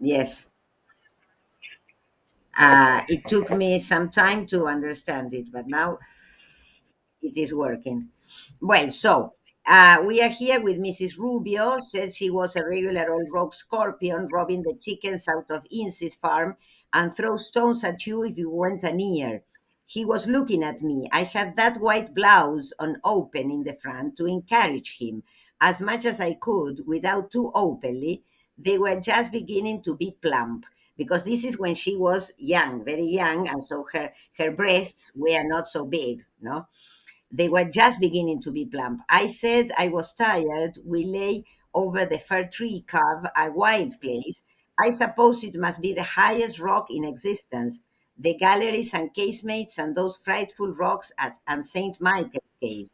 Yes. It took me some time to understand it, but now it is working. Well, so we are here with Mrs. Rubio. Said she was a regular old rock scorpion, robbing the chickens out of Ince's farm and throw stones at you if you went near. He was looking at me. I had that white blouse on open in the front to encourage him as much as I could without too openly. They were just beginning to be plump because this is when she was young, very young, and so her breasts were not so big, no? They were just beginning to be plump. I said I was tired. We lay over the fir tree cove, a wild place. I suppose it must be the highest rock in existence. The galleries and casemates and those frightful rocks at and St. Michael's Cave,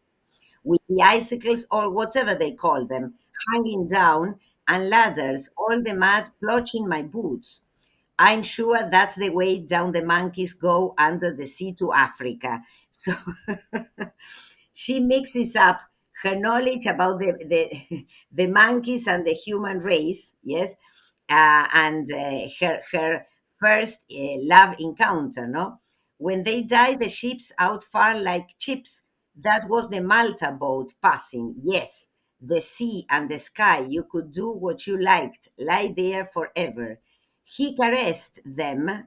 with the icicles or whatever they call them, hanging down, and ladders, all the mud clutching my boots. I'm sure that's the way down the monkeys go under the sea to Africa. So she mixes up her knowledge about the monkeys and the human race, yes, and her first love encounter, no? When they die, the ships out far like chips. That was the Malta boat passing, yes. The sea and the sky, you could do what you liked, lie there forever. He caressed them,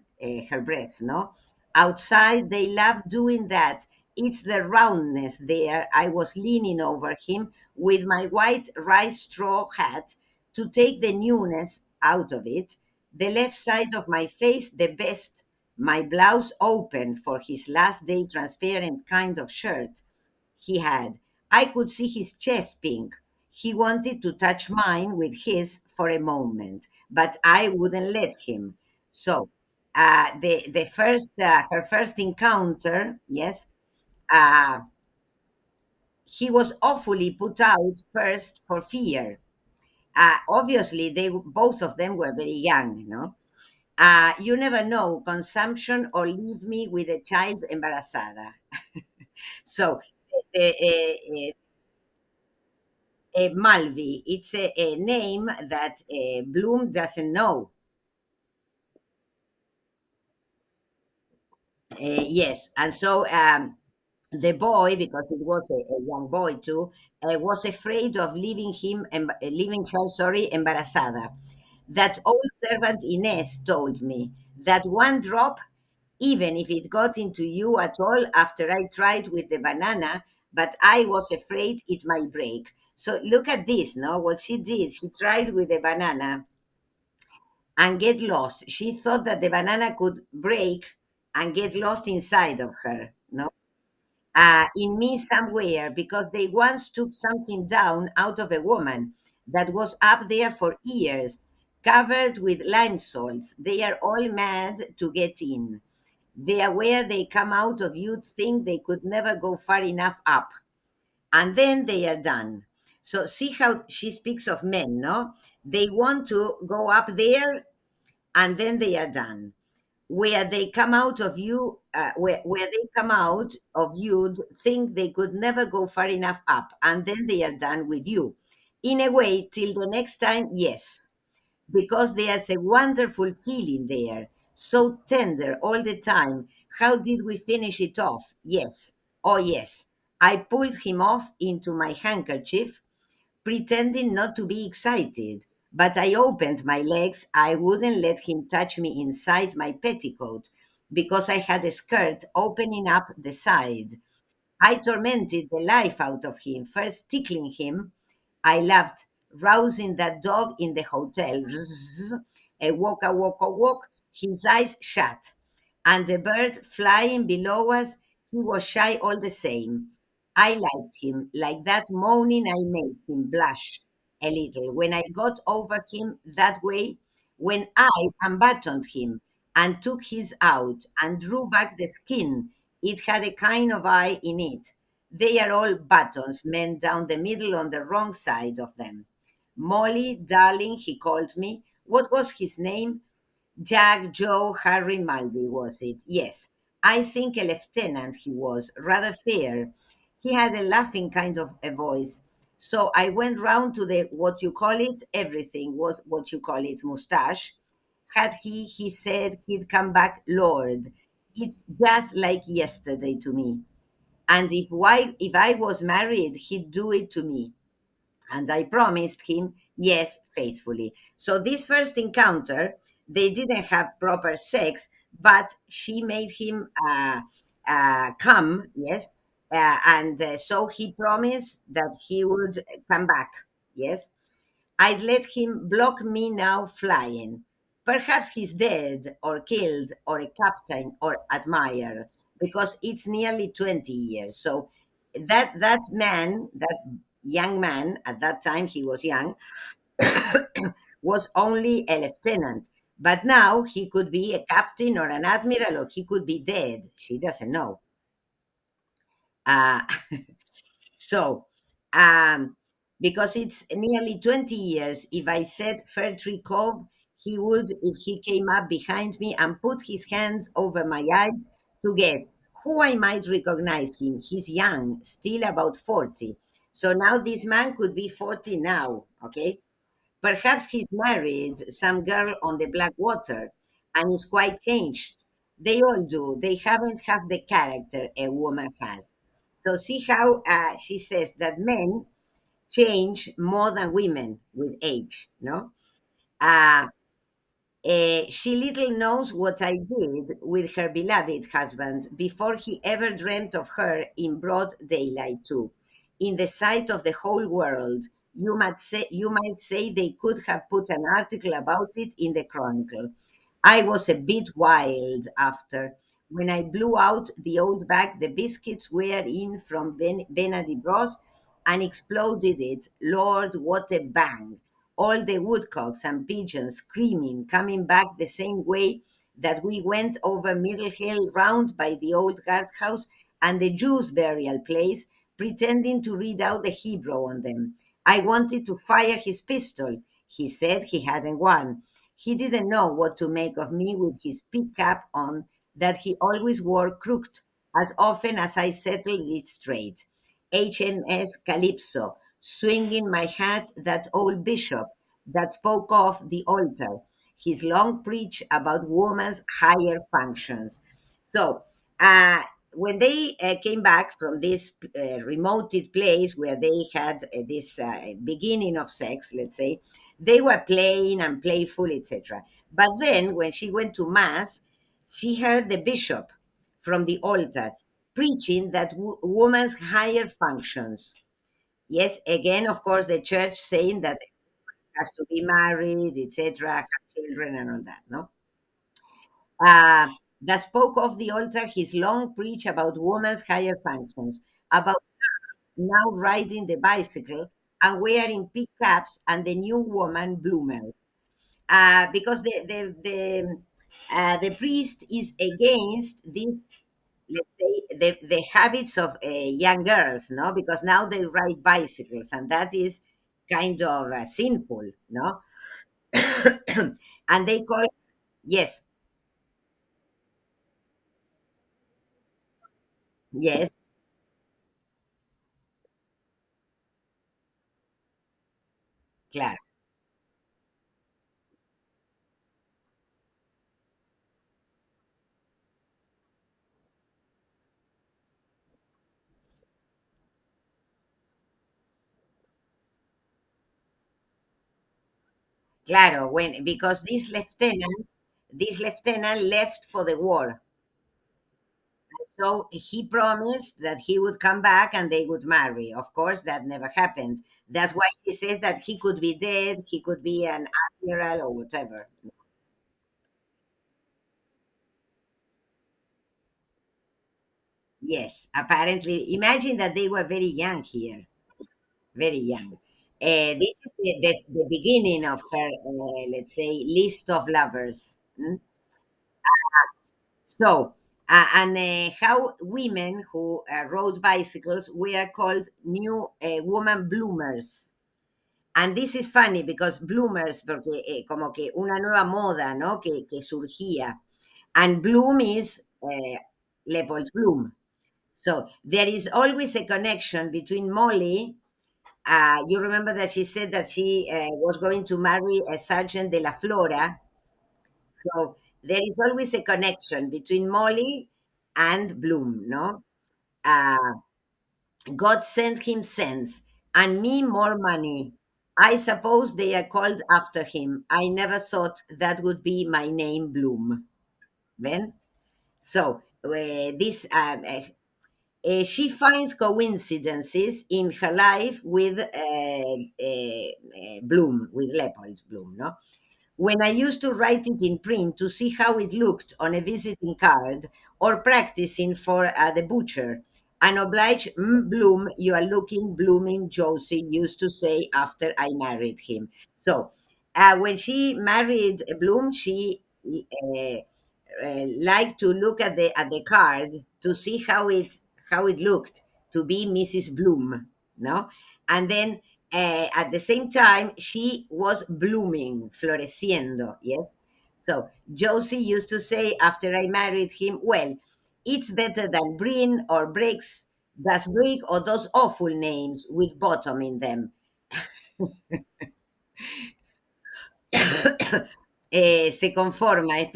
her breasts, no? Outside, they loved doing that. It's the roundness there. I was leaning over him with my white rice straw hat to take the newness out of it. The left side of my face, the best, my blouse open for his last day transparent kind of shirt he had. I could see his chest pink. He wanted to touch mine with his for a moment, but I wouldn't let him. So, the first her first encounter, yes, uh, he was awfully put out first for fear. Obviously, they both of them were very young, no. You never know, consumption or leave me with a child embarazada. So, Malvi. It's a name that Bloom doesn't know. Yes, and so the boy, because it was a young boy too, was afraid of leaving her, sorry, embarazada. That old servant Inez told me that one drop, even if it got into you at all after I tried with the banana, but I was afraid it might break. So look at this, no? What she did, she tried with the banana and get lost. She thought that the banana could break and get lost inside of her, no? In me somewhere, because they once took something down out of a woman that was up there for years, covered with lime salts. They are all mad to get in. They are where they come out of, you'd think they could never go far enough up. And then they are done. So see how she speaks of men, no? They want to go up there and then they are done. Where they come out of you, where they come out of you'd think they could never go far enough up, and then they are done with you. In a way, till the next time, yes, because there's a wonderful feeling there, so tender all the time. How did we finish it off? Yes, oh yes. I pulled him off into my handkerchief pretending not to be excited. But I opened my legs. I wouldn't let him touch me inside my petticoat because I had a skirt opening up the side. I tormented the life out of him, first tickling him. I loved rousing that dog in the hotel. Zzz, a walk, a walk, a walk, his eyes shut. And the bird flying below us, he was shy all the same. I liked him. Like that moaning, I made him blush a little. When I got over him that way, when I unbuttoned him and took his out and drew back the skin, it had a kind of eye in it. They are all buttons, men down the middle on the wrong side of them. Molly, darling, he called me. What was his name? Jack, Joe, Harry Mulvey, was it? Yes. I think a lieutenant he was, rather fair. He had a laughing kind of a voice. So I went round to the what you call it, everything was what you call it, mustache. had he said he'd come back, Lord, it's just like yesterday to me. And if I was married, he'd do it to me. And I promised him, yes, faithfully. So this first encounter, they didn't have proper sex, but she made him come, yes. And so he promised that he would come back, yes. I'd let him block me now flying. Perhaps he's dead or killed or a captain or admirer because it's nearly 20 years. So that man, that young man, at that time he was young, was only a lieutenant. But now he could be a captain or an admiral or he could be dead. She doesn't know. Uh, So, um, because it's nearly 20 years, if I said Fairtree Cove, he would, if he came up behind me and put his hands over my eyes to guess who I might recognize him. He's young, still about 40. So now this man could be 40 now, okay? Perhaps he's married some girl on the Blackwater and is quite changed. They all do. They haven't have the character a woman has. So see how she says that men change more than women with age, no? Uh, she little knows what I did with her beloved husband before he ever dreamt of her in broad daylight, too. In the sight of the whole world, you might say they could have put an article about it in the Chronicle. I was a bit wild after when I blew out the old bag the biscuits were in from Benady Bros and exploded it. Lord, what a bang! All the woodcocks and pigeons screaming, coming back the same way that we went over Middle Hill round by the old guardhouse and the Jews' burial place, pretending to read out the Hebrew on them. I wanted to fire his pistol. He said he hadn't one. He didn't know what to make of me with his pig cap on that he always wore crooked as often as I settled it straight. HMS Calypso, swinging my hat, that old bishop that spoke of the altar, his long preach about woman's higher functions. So, uh, when they came back from this remoted place where they had this beginning of sex, let's say, they were playing and playful, etc. But then, when she went to mass, she heard the bishop from the altar preaching that woman's higher functions. Yes, again, of course, the church saying that has to be married, etc., have children, and all that. No, uh, that spoke of the altar his long preach about woman's higher functions, about now riding the bicycle and wearing pig caps and the new woman bloomers. Because the priest is against this, let's say, the habits of young girls, no, because now they ride bicycles and that is kind of sinful, no. And they call, yes, yes, claro, claro, when because this lieutenant left for the war. So he promised that he would come back and they would marry. Of course, that never happened. That's why he says that he could be dead, he could be an admiral or whatever. Yes, apparently. Imagine that they were very young here, very young. This is the beginning of her, let's say, list of lovers. Mm? So, and how women who rode bicycles were called new woman bloomers. And this is funny because bloomers, porque como que una nueva moda, ¿no? Que surgía. And bloom is Leopold Bloom. So there is always a connection between Molly. You remember that she said that she was going to marry a Sergeant de la Flora, So there is always a connection between Molly and Bloom, no? Uh, God sent him sense and me more money. I suppose they are called after him. I never thought that would be my name, Bloom. Then, so this she finds coincidences in her life with Bloom, with Leopold Bloom, no? When I used to write it in print to see how it looked on a visiting card or practicing for the butcher. And obliged, Bloom, you are looking blooming, Josie used to say after I married him. So when she married Bloom, she liked to look at the card to see how it looked to be Mrs. Bloom, no? And then at the same time, she was blooming, floreciendo, yes? So Josie used to say after I married him, well, it's better than Brin or Briggs, das Brig or those awful names with bottom in them. Se conforma, es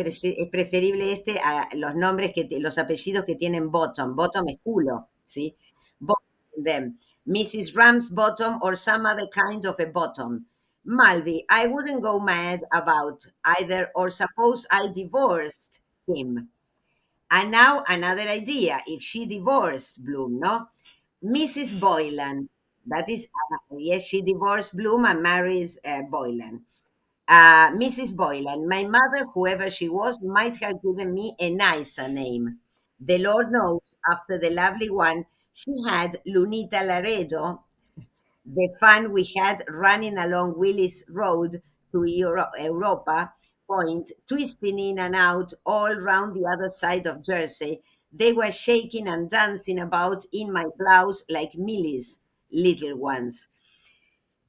preferible este a los nombres los apellidos que tienen bottom. Bottom es culo, ¿sí? Bottom in them. Mrs. Ramsbottom or some other kind of a bottom. Malvi, I wouldn't go mad about either, or suppose I divorced him. And now another idea. If she divorced Bloom, no? Mrs. Boylan. That is, yes, she divorced Bloom and marries Boylan. Mrs. Boylan, my mother, whoever she was, might have given me a nicer name. The Lord knows, after the lovely one, she had Lunita Laredo, the fun we had running along Willis Road to Europa Point, twisting in and out all round the other side of Jersey. They were shaking and dancing about in my blouse like Millie's little ones.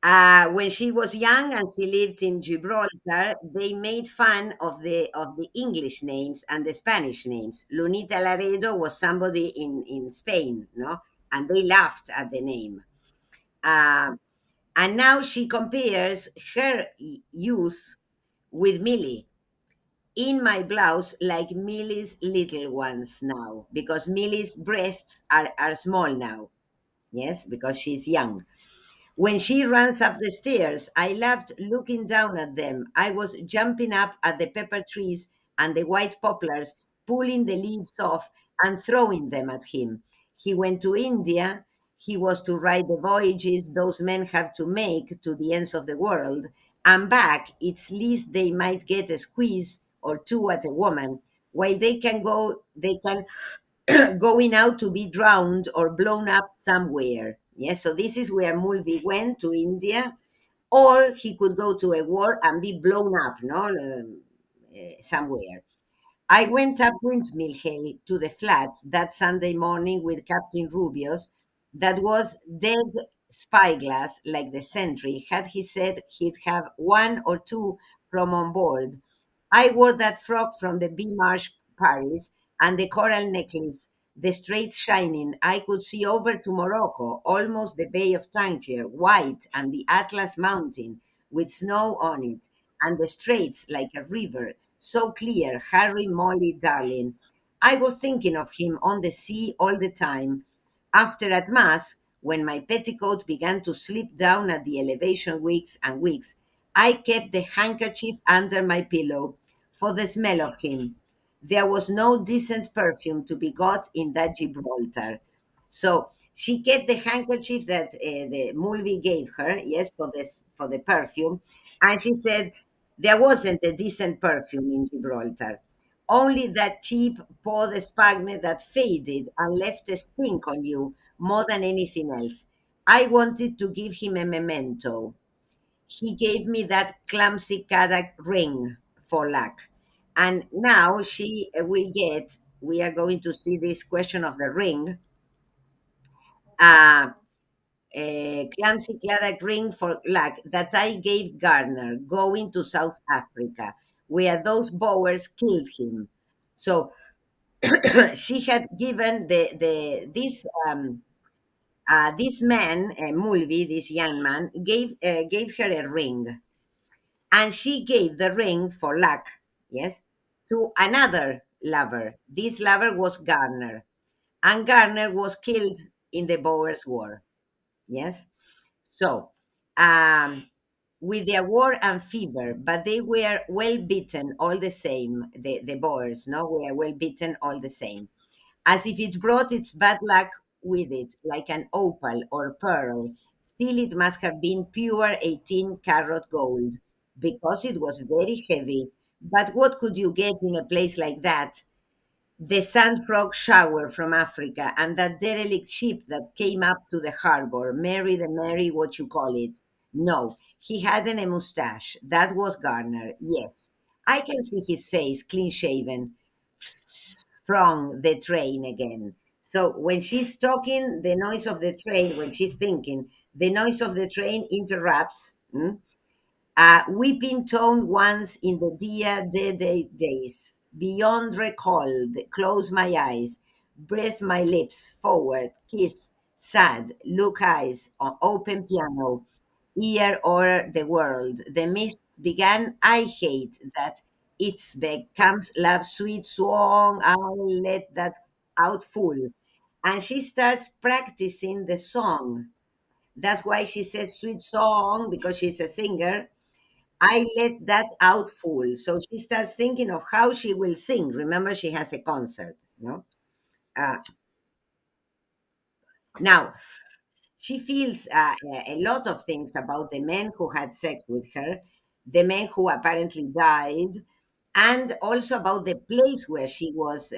When she was young and she lived in Gibraltar, they made fun of the English names and the Spanish names. Lunita Laredo was somebody in Spain, no, and they laughed at the name. Uh, and now she compares her youth with Millie. In my blouse, like Millie's little ones now, because Millie's breasts are small now. Yes, because she's young. When she runs up the stairs, I loved looking down at them. I was jumping up at the pepper trees and the white poplars, pulling the leaves off and throwing them at him. He went to India. He was to ride the voyages those men have to make to the ends of the world. And back, it's least they might get a squeeze or two at a woman. While they can going out to be drowned or blown up somewhere. Yes, so this is where Mulvey went to India, or he could go to a war and be blown up, no, somewhere. I went up Windmill Hill to the flats that Sunday morning with Captain Rubios. That was dead spyglass, like the sentry. Had he said he'd have one or two from on board. I wore that frock from the B Marsh Paris and the coral necklace, the straight shining. I could see over to Morocco, almost the Bay of Tangier, white, and the Atlas Mountain with snow on it, and the straits like a river, so clear, Harry, Molly, darling. I was thinking of him on the sea all the time. After at Mass, when my petticoat began to slip down at the elevation weeks, I kept the handkerchief under my pillow for the smell of him. There was no decent perfume to be got in that Gibraltar. So she kept the handkerchief that the Mulvey gave her, yes, for the perfume, and she said there wasn't a decent perfume in Gibraltar. Only that cheap Peau d'Espagne that faded and left a stink on you more than anything else. I wanted to give him a memento. He gave me that clumsy Kadak ring for luck. And now we are going to see this question of the ring. Uh, a clumsy Kadak ring for luck that I gave Gardner going to South Africa, where those Boers killed him. So she had given this man, Mulvey, this young man, gave her a ring, and she gave the ring for luck. yes, to another lover. This lover was Garner, and Garner was killed in the Boers War. Yes. So, um, with their war and fever, but they were well beaten all the same. The Boers, no, were well beaten all the same, as if it brought its bad luck with it, like an opal or pearl. Still, it must have been pure 18-carat gold, because it was very heavy. But what could you get in a place like that? The sand frog shower from Africa, and that derelict ship that came up to the harbor, Mary the Mary, what you call it. No, he hadn't a mustache. That was Garner. Yes, I can see his face, clean shaven, from the train again. So when she's talking, the noise of the train, when she's thinking, the noise of the train interrupts. Weeping tone once in the dear dead days, beyond recall, close my eyes, breathe my lips forward, kiss, sad, look eyes, on open piano, ear o'er the world. The mist began, I hate that it's becomes love sweet song, I'll let that out full. And she starts practicing the song. That's why she says sweet song, because she's a singer. I let that out full. So she starts thinking of how she will sing. Remember, she has a concert, no? Uh, Now, she feels a lot of things about the men who had sex with her, the men who apparently died, and also about the place where she was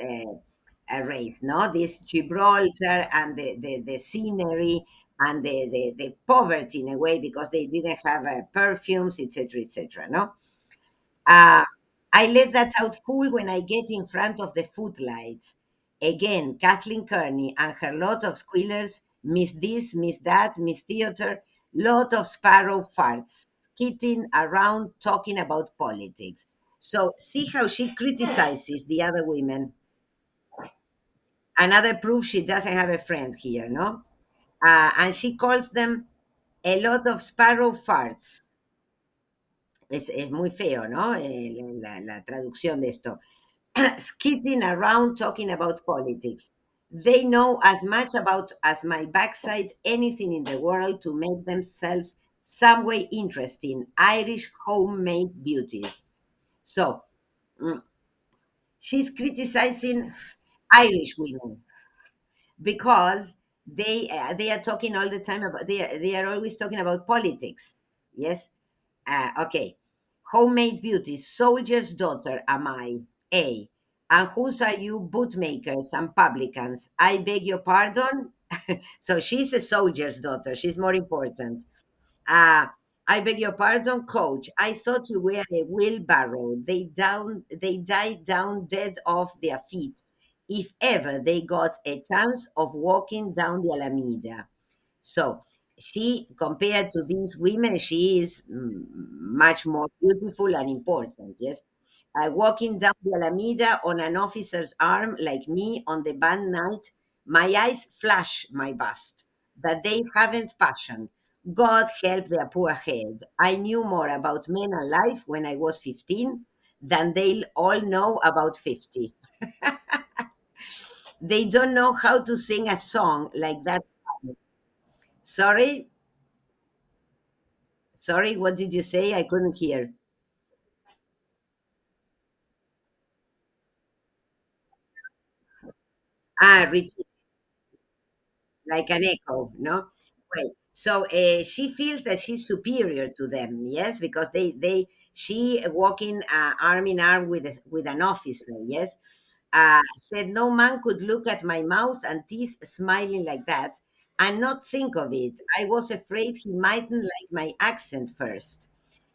raised, no? This Gibraltar and the scenery and the poverty in a way, because they didn't have perfumes, etc., no? Uh, I let that out full when I get in front of the footlights. Again, Kathleen Kearney and her lot of squealers, miss this, miss that, miss theater, lot of sparrow farts, skidding around talking about politics. So see how she criticizes the other women. Another proof she doesn't have a friend here, no? And she calls them a lot of sparrow farts. Es muy feo, ¿no? La traducción de esto. Skidding around talking about politics. They know as much about as my backside anything in the world to make themselves some way interesting. Irish homemade beauties. So mm, she's criticizing Irish women because they are talking all the time about they are always talking about politics. Yes. Okay. Homemade beauty, soldier's daughter am I. A. And whose are you, bootmakers and publicans? I beg your pardon? So she's a soldier's daughter. She's more important. Uh, I beg your pardon, coach. I thought you were a wheelbarrow. They died down dead off their feet. If ever they got a chance of walking down the Alameda. So she, compared to these women, she is much more beautiful and important. Yes. Walking down the Alameda on an officer's arm, like me on the band night, my eyes flash my bust, that they haven't passion. God help their poor head. I knew more about men and life when I was 15 than they'll all know about 50. They don't know how to sing a song like that. Sorry, sorry, what did you say? I couldn't hear. Repeat like an echo, no? Well, so she feels that she's superior to them, yes, because she walking arm in arm with an officer, yes. Said no man could look at my mouth and teeth smiling like that and not think of it. I was afraid he mightn't like my accent first.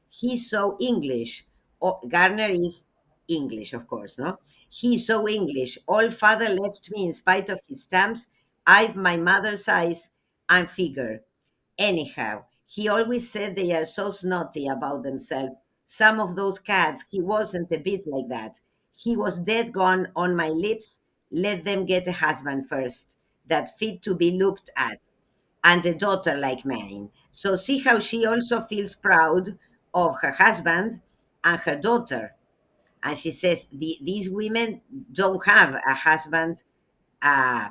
He's so English. Oh, Garner is English, of course, no? He's so English. All father left me in spite of his stamps. I've my mother's eyes and figure. Anyhow, he always said they are so snotty about themselves. Some of those cats, he wasn't a bit like that. He was dead gone on my lips. Let them get a husband first, that fit to be looked at, and a daughter like mine. So see how she also feels proud of her husband and her daughter. And she says these women don't have uh,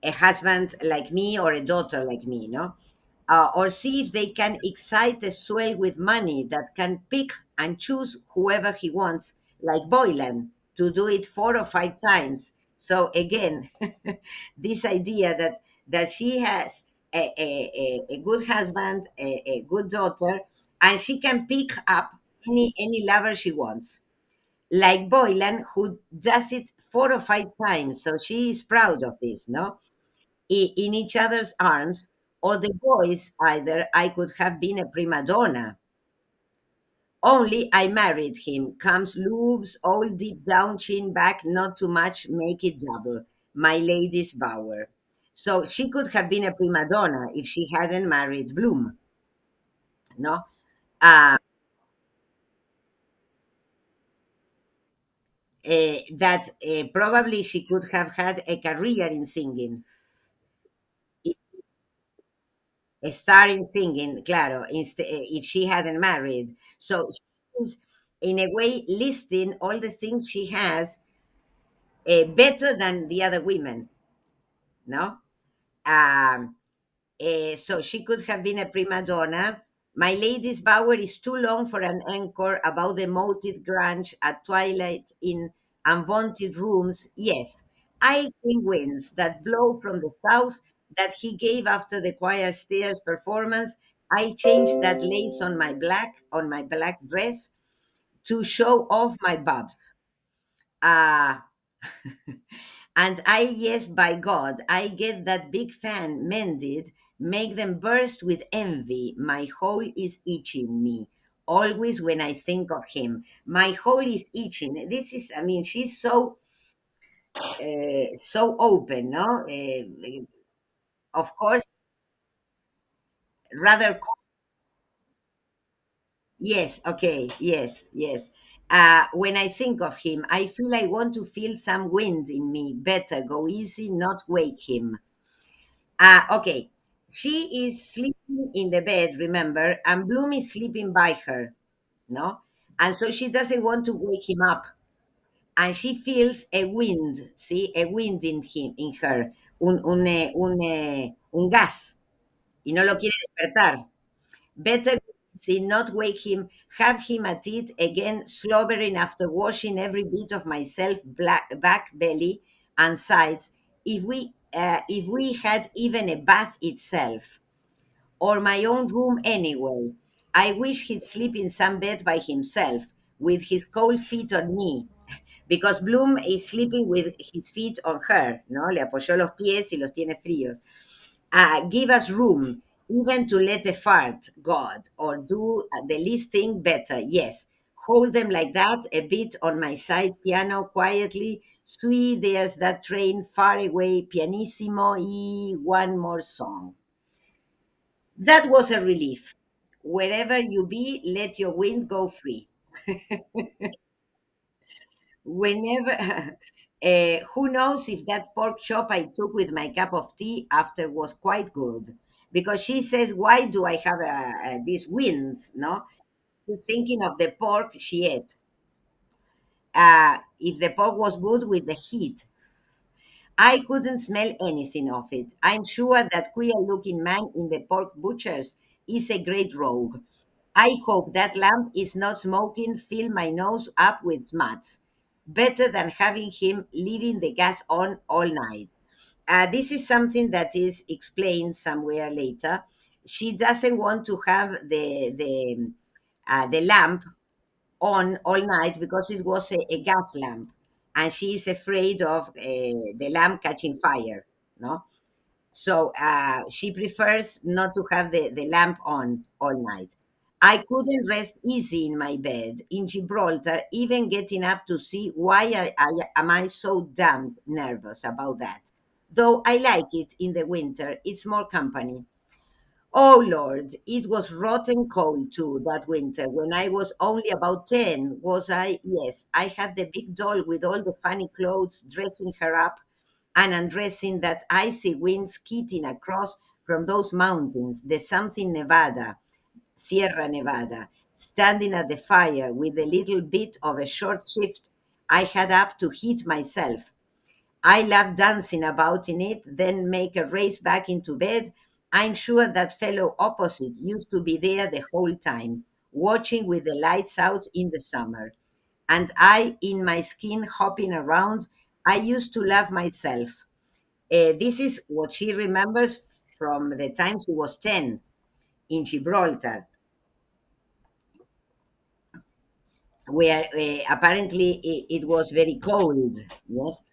a husband like me or a daughter like me, no? Or see if they can excite a swell with money that can pick and choose whoever he wants, like Boylan, to do it 4 or 5 times. So again, this idea that she has a good husband, a good daughter, and she can pick up any lover she wants, like Boylan, who does it 4 or 5 times. So she is proud of this, no? In each other's arms, or the boys either I could have been a prima donna. Only I married him. Comes Louv's all deep down, chin back, not too much, make it double. My lady's bower. So she could have been a prima donna if she hadn't married Bloom, no? Uh, that probably she could have had a career in singing, a star in singing, claro, if she hadn't married. So she's, in a way, listing all the things she has better than the other women, no? Um, so she could have been a prima donna. My lady's bower is too long for an encore about the moated grunge at twilight in unvaunted rooms. Yes, I'll sing winds that blow from the south that he gave after the choir stairs performance. I changed that lace on my black dress to show off my bubs. Ah, and I, yes, by God, I get that big fan mended, make them burst with envy. My hole is itching me. Always when I think of him, my hole is itching. This is, I mean, she's so open, no? Of course, rather. Yes, okay, yes, yes. When I think of him, I feel I want to feel some wind in me. Better go easy, not wake him. Okay. She is sleeping in the bed, remember, and Bloom is sleeping by her, no? And so she doesn't want to wake him up. And she feels a wind, see, a wind in him, in her, un gas, y no lo quiere despertar. Better see, not wake him, have him at it again, slobbering after washing every bit of myself, back, belly, and sides. If we had even a bath itself, or my own room anyway, I wish he'd sleep in some bed by himself, with his cold feet on me, because Bloom is sleeping with his feet on her, ¿no? Le apoyó los pies y los tiene fríos. Give us room, even to let a fart, God, or do the least thing better. Yes, hold them like that, a bit on my side piano quietly. Sweet, there's that train far away, pianissimo, y one more song. That was a relief. Wherever you be, let your wind go free. Whenever, who knows if that pork chop I took with my cup of tea after was quite good? Because she says, why do I have these winds? No, she's thinking of the pork she ate. If the pork was good with the heat, I couldn't smell anything of it. I'm sure that queer looking man in the pork butcher's is a great rogue. I hope that lamp is not smoking, fill my nose up with smuts. Better than having him leaving the gas on all night. This is something that is explained somewhere later. She doesn't want to have the lamp on all night because it was a gas lamp, and she is afraid of the lamp catching fire. No, so she prefers not to have the lamp on all night. I couldn't rest easy in my bed in Gibraltar, even getting up to see why am I so damned nervous about that. Though I like it in the winter, it's more company. Oh Lord, it was rotten cold too that winter when I was only about 10, was I? Yes, I had the big doll with all the funny clothes, dressing her up and undressing that icy wind skidding across from those mountains, the something Nevada, Sierra Nevada. standing at the fire with a little bit of a short shift I had up to heat myself. I love dancing about in it, then make a race back into bed. I'm sure that fellow opposite used to be there the whole time, watching with the lights out in the summer. And I, in my skin, hopping around, I used to love myself. This is what she remembers from the time she was 10 in Gibraltar, where apparently it was very cold. Yes.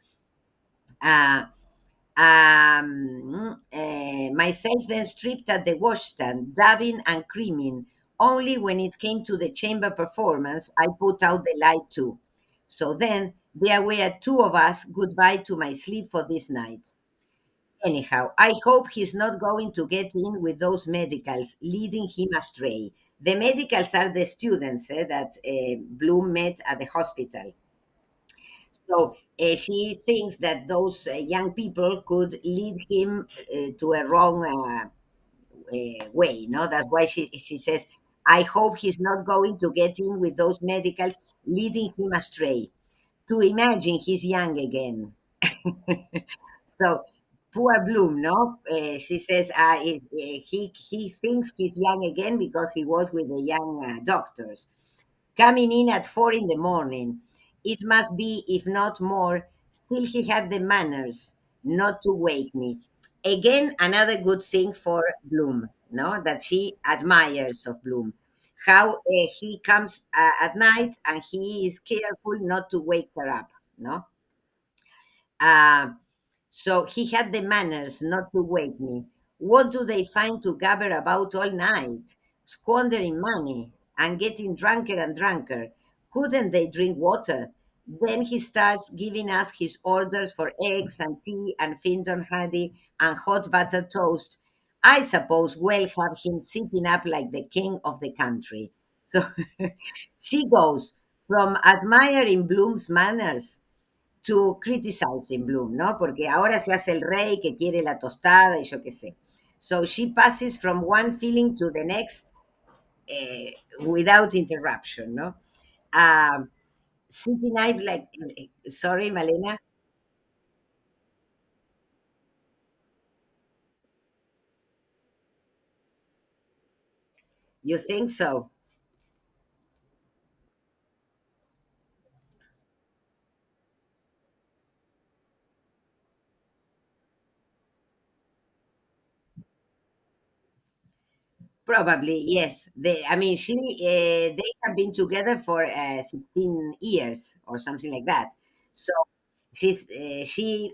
Uh, Myself then stripped at the washstand, dabbing and creaming. Only when it came to the chamber performance, I put out the light too. So then there were two of us. Goodbye to my sleep for this night. Anyhow, I hope he's not going to get in with those medicals, leading him astray. The medicals are the students that Bloom met at the hospital. So she thinks that those young people could lead him to a wrong way. No, that's why she says, "I hope he's not going to get in with those medicals, leading him astray." To imagine he's young again. So poor Bloom, no? She says he thinks he's young again because he was with the young doctors. Coming in at 4 in the morning, it must be, if not more. Still, he had the manners not to wake me. Again, another good thing for Bloom, no? That she admires of Bloom. How he comes at night and he is careful not to wake her up, no? Uh, so he had the manners not to wake me. What do they find to gabber about all night? Squandering money and getting drunker and drunker. Couldn't they drink water? Then he starts giving us his orders for eggs and tea and Findon Haddy and hot buttered toast. I suppose we'll have him sitting up like the king of the country. So she goes from admiring Bloom's manners to criticizing Bloom, ¿no? Porque ahora se hace el rey que quiere la tostada y yo qué sé. So she passes from one feeling to the next without interruption, no? Um, City night, like, sorry, Malena, you think so? Probably, yes. I mean, they have been together for 16 years or something like that. So she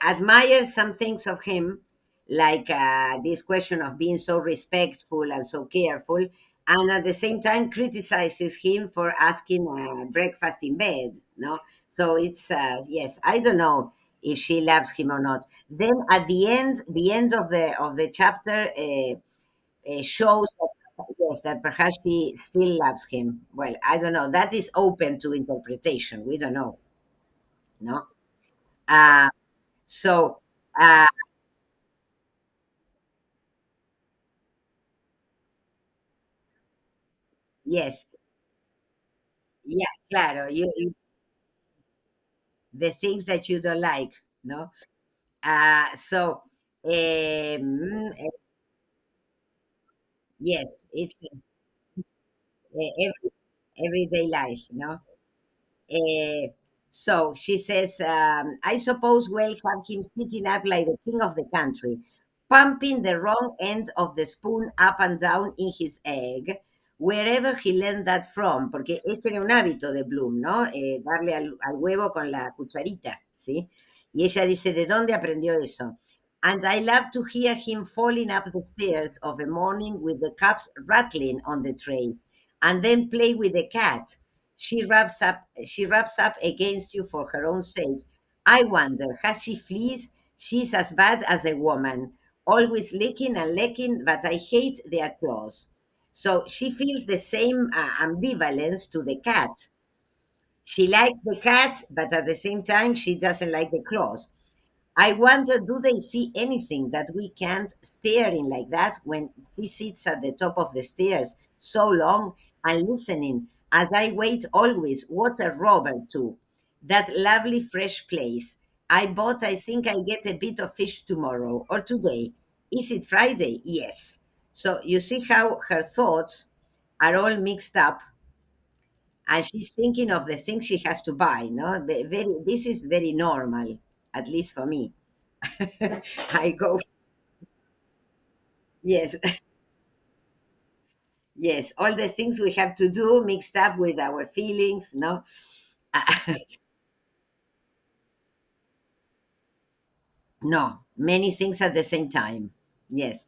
admires some things of him, like this question of being so respectful and so careful, and at the same time criticizes him for asking breakfast in bed. No, so it's yes. I don't know if she loves him or not. Then at the end of the chapter. Shows that, yes, that perhaps she still loves him. Well, I don't know. That is open to interpretation. We don't know, no? Uh, so, uh, yes, yeah, claro. The things that you don't like, no? So, yes, it's everyday life, no? Uh, so she says, I suppose we'll have him sitting up like the king of the country, pumping the wrong end of the spoon up and down in his egg, wherever he learned that from, porque este era un hábito de Bloom, ¿no? Darle al huevo con la cucharita, ¿sí? Y ella dice, ¿de dónde aprendió eso? And I love to hear him falling up the stairs of a morning with the cups rattling on the tray, and then play with the cat. She wraps up against you for her own sake. I wonder, has she fleas? She's as bad as a woman, always licking and licking, but I hate their claws. So she feels the same ambivalence to the cat. She likes the cat, but at the same time, she doesn't like the claws. I wonder, do they see anything that we can't, staring like that when he sits at the top of the stairs so long? and listening as I wait always. What a robber, too. That lovely fresh place. I think I'll get a bit of fish tomorrow or today. Is it Friday? Yes. So you see how her thoughts are all mixed up, and she's thinking of the things she has to buy. No, very. This is very normal, at least for me. I go, yes, yes. All the things we have to do mixed up with our feelings. No, no, many things at the same time. Yes,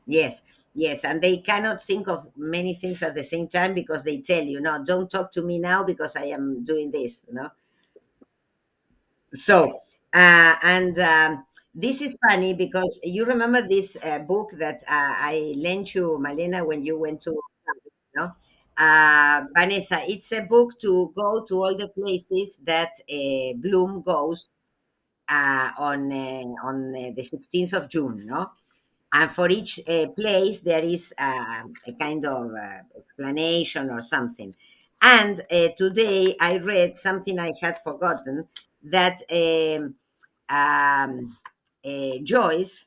yes, yes. And they cannot think of many things at the same time because they tell you, no, don't talk to me now because I am doing this. No. So, and this is funny because you remember this book that I lent you, Malena, when you went to, no? Vanessa, it's a book to go to all the places that Bloom goes on the 16th of June, no? And for each place, there is a kind of explanation or something. And today I read something I had forgotten, that Joyce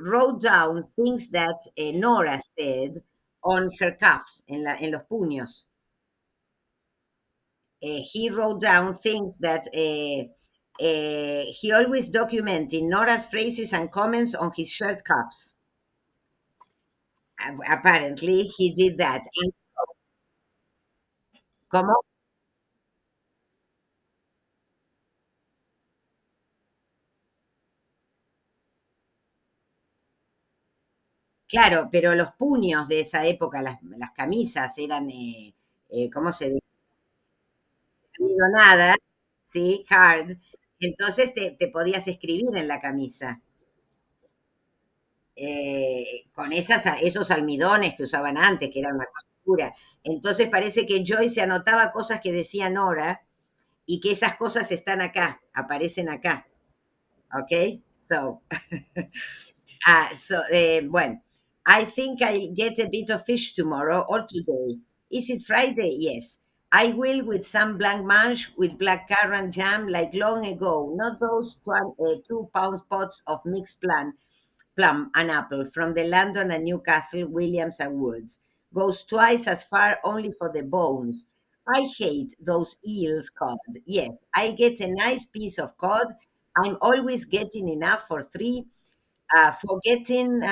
wrote down things that Nora said on her cuffs, en los puños. He wrote down things that he always documented Nora's phrases and comments on his shirt cuffs. Apparently, he did that. And como, claro, pero los puños de esa época, las camisas eran, ¿cómo se dice? Almidonadas, ¿sí? Hard. Entonces te podías escribir en la camisa. Con esos almidones que usaban antes, que eran una cosa oscura. Entonces parece que Joy se anotaba cosas que decía Nora y que esas cosas están acá, aparecen acá. ¿Ok? So, bueno, I think I'll get a bit of fish tomorrow or today. Is it Friday? Yes. I will with some blancmange with black currant jam like long ago, not those 2 pound pots of mixed plum and apple from the London and Newcastle, Williams and Woods. Goes twice as far only for the bones. I hate those eels cod. Yes, I'll get a nice piece of cod. I'm always getting enough for three. Forgetting,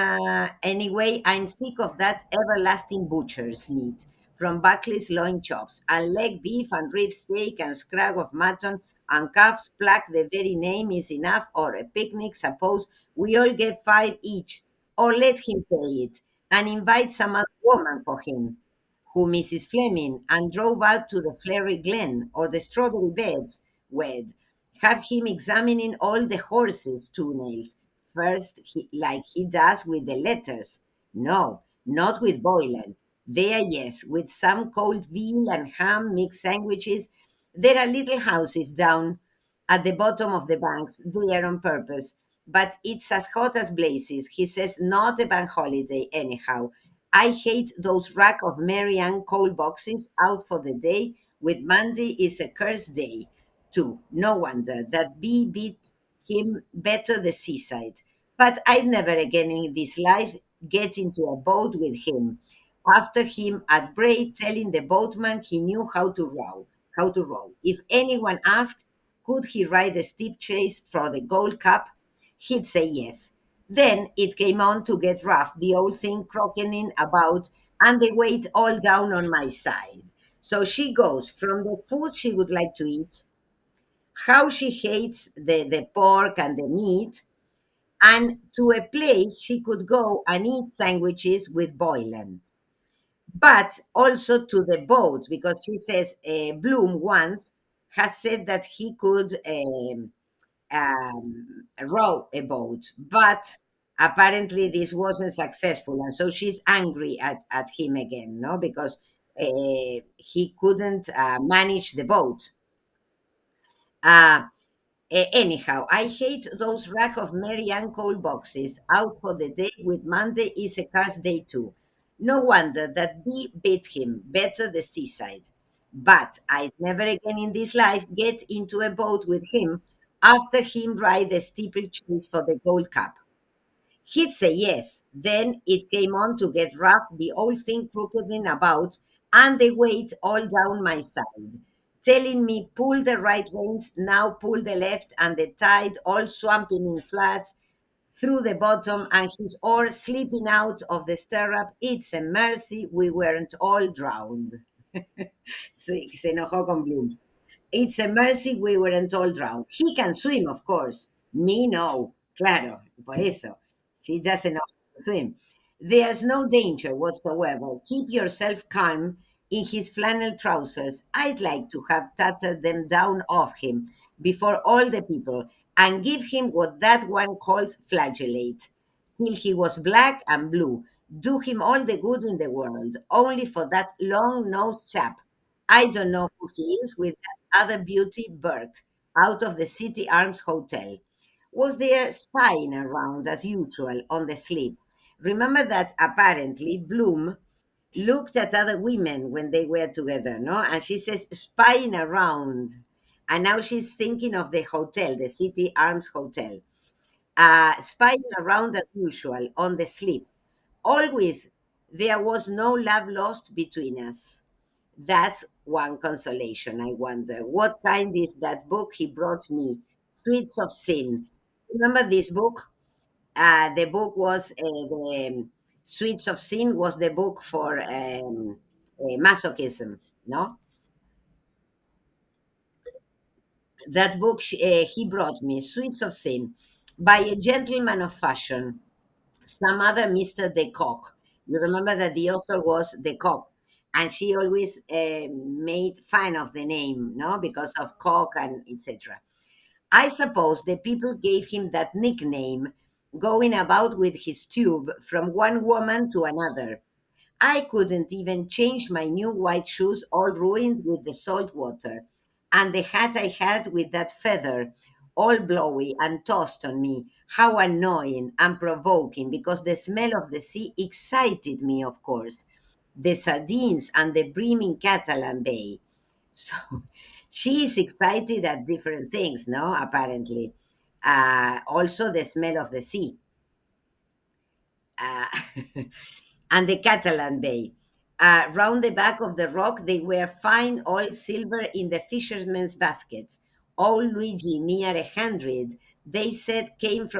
anyway, I'm sick of that everlasting butcher's meat from Buckley's loin chops and leg beef and rib steak and scrag of mutton and calf's pluck. The very name is enough. Or a picnic, suppose we all get five each, or let him pay it and invite some other woman for him, who Mrs. Fleming, and drove out to the Flairy Glen or the strawberry beds, wed. Have him examining all the horses' toenails first, like he does with the letters. No, not with Boylan. There, yes, with some cold veal and ham mixed sandwiches. There are little houses down at the bottom of the banks there on purpose. But it's as hot as blazes. He says not a bank holiday anyhow. I hate those rack of Mary Ann coal boxes out for the day. With Monday is a cursed day, too. No wonder that bee beat him better the seaside. But I'd never again in this life get into a boat with him. After him at Bray telling the boatman he knew how to row. If anyone asked, could he ride a steep chase for the Gold Cup, he'd say yes. Then it came on to get rough, the old thing crocketing about, and the weight all down on my side. So she goes from the food she would like to eat, how she hates the pork and the meat, and to a place she could go and eat sandwiches with Boylan. But also to the boat, because she says Bloom once has said that he could row a boat, but apparently this wasn't successful. And so she's angry at him again, no? Because he couldn't manage the boat. Uh, Anyhow, I hate those rack of Mary Ann coal boxes out for the day with Monday is a car's day too. No wonder that bee beat him, better the seaside. But I'd never again in this life get into a boat with him after him ride the steeplechase for the Gold Cup. He'd say yes. Then it came on to get rough, the old thing crookeding about, and the weight all down my side, telling me pull the right reins, now pull the left, and the tide all swamping in floods through the bottom, and his oar slipping out of the stirrup. It's a mercy we weren't all drowned. Se enojó con Bloom. It's a mercy we weren't all drowned. He can swim, of course. Me, no. Claro, por eso. She doesn't know how to swim. There's no danger whatsoever. Keep yourself calm in his flannel trousers. I'd like to have tattered them down off him before all the people and give him what that one calls flagellate till he was black and blue. Do him all the good in the world, only for that long nosed chap. I don't know who he is with that other beauty, Burke, out of the City Arms Hotel. Was there spying around as usual on the slip? Remember that apparently Bloom looked at other women when they were together, no? And she says spying around. And now she's thinking of the hotel, the City Arms Hotel. Spying around as usual on the slip. Always there was no love lost between us. That's one consolation, I wonder. What kind is that book he brought me? Sweets of Sin. Remember this book? The book was the Sweets of Sin was the book for masochism, no? That book he brought me, Sweets of Sin, by a gentleman of fashion, some other Mr. De Kock. You remember that the author was De Kock, and she always made fun of the name, no, because of Koch and etc. I suppose the people gave him that nickname, going about with his tube from one woman to another. I couldn't even change my new white shoes, all ruined with the salt water, and the hat I had with that feather, all blowy and tossed on me. How annoying and provoking, because the smell of the sea excited me, of course. The sardines and the brimming Catalan Bay. So she is excited at different things, no? Apparently. Also, the smell of the sea. uh, and the Catalan Bay. Round the back of the rock, they were fine all silver in the fishermen's baskets. Old Luigi, near 100, they said came from